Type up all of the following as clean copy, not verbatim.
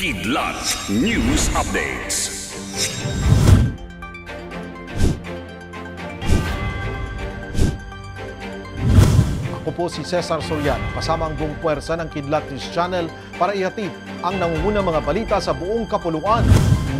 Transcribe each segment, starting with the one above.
Kidlat News Updates. Ako po si Cesar Soriano, kasama ang buong puwersa ng Kidlat News Channel para ihatid ang nangungunang mga balita sa buong kapuluan.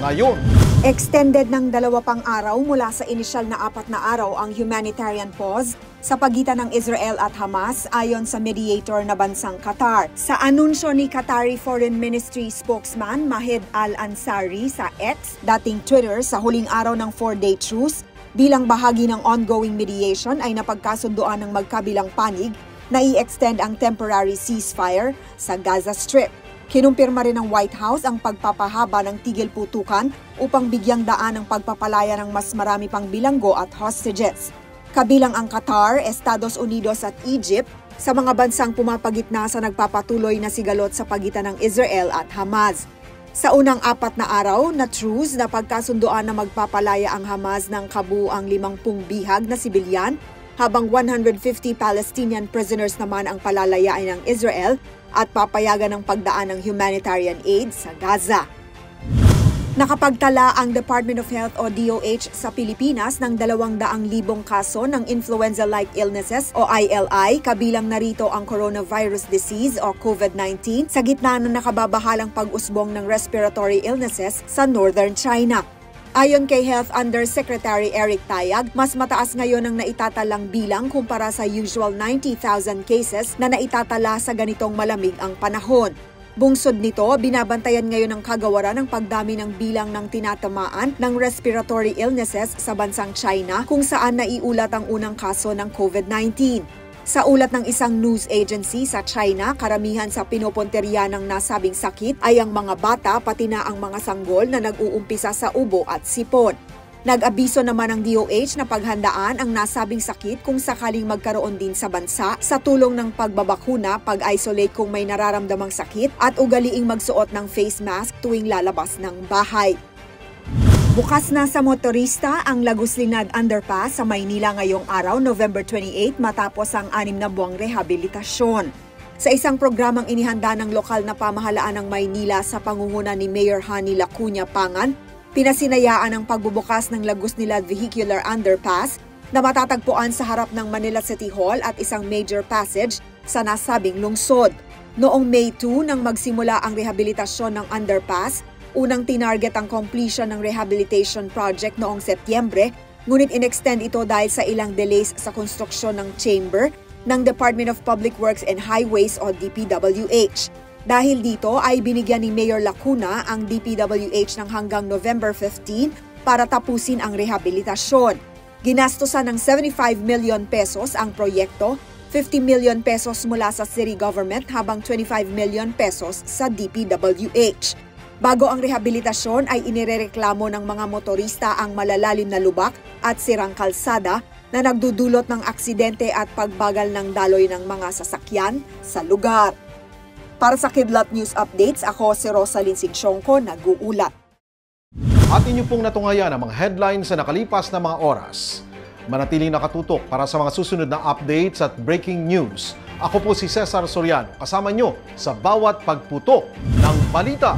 Ngayon, extended ng 2 pang araw mula sa inisyal na 4 na araw ang humanitarian pause sa pagitan ng Israel at Hamas ayon sa mediator na bansang Qatar. Sa anunsyo ni Qatari Foreign Ministry spokesman Mahid Al-Ansari sa X, dating Twitter, sa huling araw ng 4-day truce, bilang bahagi ng ongoing mediation ay napagkasunduan ng magkabilang panig na i-extend ang temporary ceasefire sa Gaza Strip. Kinumpirma rin ng White House ang pagpapahaba ng tigil putukan upang bigyang daan ang pagpapalaya ng mas marami pang bilanggo at hostages. Kabilang ang Qatar, Estados Unidos at Egypt sa mga bansang pumapagitna sa nagpapatuloy na sigalot sa pagitan ng Israel at Hamas. Sa unang 4 na araw na truce, napagkasunduan na magpapalaya ang Hamas ng kabuuang 50 bihag na sibilyan, habang 150 Palestinian prisoners naman ang palalayain ng Israel at papayagan ng pagdaan ng humanitarian aid sa Gaza. Nakapagtala ang Department of Health o DOH sa Pilipinas ng 200,000 kaso ng influenza-like illnesses o ILI, kabilang narito ang coronavirus disease o COVID-19 sa gitna ng nakababahalang pag-usbong ng respiratory illnesses sa Northern China. Ayon kay Health Undersecretary Eric Tayag, mas mataas ngayon ang naitatalang bilang kumpara sa usual 90,000 cases na naitatala sa ganitong malamig ang panahon. Bungsod nito, binabantayan ngayon ng kagawaran ng pagdami ng bilang ng tinatamaan ng respiratory illnesses sa bansang China, kung saan naiulat ang unang kaso ng COVID-19. Sa ulat ng isang news agency sa China, karamihan sa pinupunteriya ng nasabing sakit ay ang mga bata pati na ang mga sanggol na nag-uumpisa sa ubo at sipon. Nag-abiso naman ang DOH na paghandaan ang nasabing sakit kung sakaling magkaroon din sa bansa sa tulong ng pagbabakuna, pag-isolate kung may nararamdamang sakit at ugaliing magsuot ng face mask tuwing lalabas ng bahay. Bukas na sa motorista ang Laguslinad Underpass sa Maynila ngayong araw, November 28, matapos ang 6 na buwang rehabilitasyon. Sa isang programang inihanda ng lokal na pamahalaan ng Maynila sa pangunguna ni Mayor Hani Lacuna Pangan, pinasinayaan ang pagbubukas ng Lagusnilad Vehicular Underpass na matatagpuan sa harap ng Manila City Hall at isang major passage sa nasabing lungsod. Noong May 2 nang magsimula ang rehabilitasyon ng underpass, unang tinarget ang completion ng rehabilitation project noong Setyembre, ngunit inextend ito dahil sa ilang delays sa konstruksyon ng chamber ng Department of Public Works and Highways o DPWH. Dahil dito ay binigyan ni Mayor Lacuna ang DPWH ng hanggang November 15 para tapusin ang rehabilitasyon. Ginastosan ng 75 million pesos ang proyekto, 50 million pesos mula sa city government habang 25 million pesos sa DPWH. Bago ang rehabilitasyon ay inirereklamo ng mga motorista ang malalalim na lubak at sirang kalsada na nagdudulot ng aksidente at pagbagal ng daloy ng mga sasakyan sa lugar. Para sa Kidlat News Updates, ako si Rosalyn Sigsyongko, nag-uulat. At inyo pong natungayan ang mga headlines sa nakalipas na mga oras. Manatiling nakatutok para sa mga susunod na updates at breaking news. Ako po si Cesar Soriano, kasama nyo sa bawat pagputok ng balita.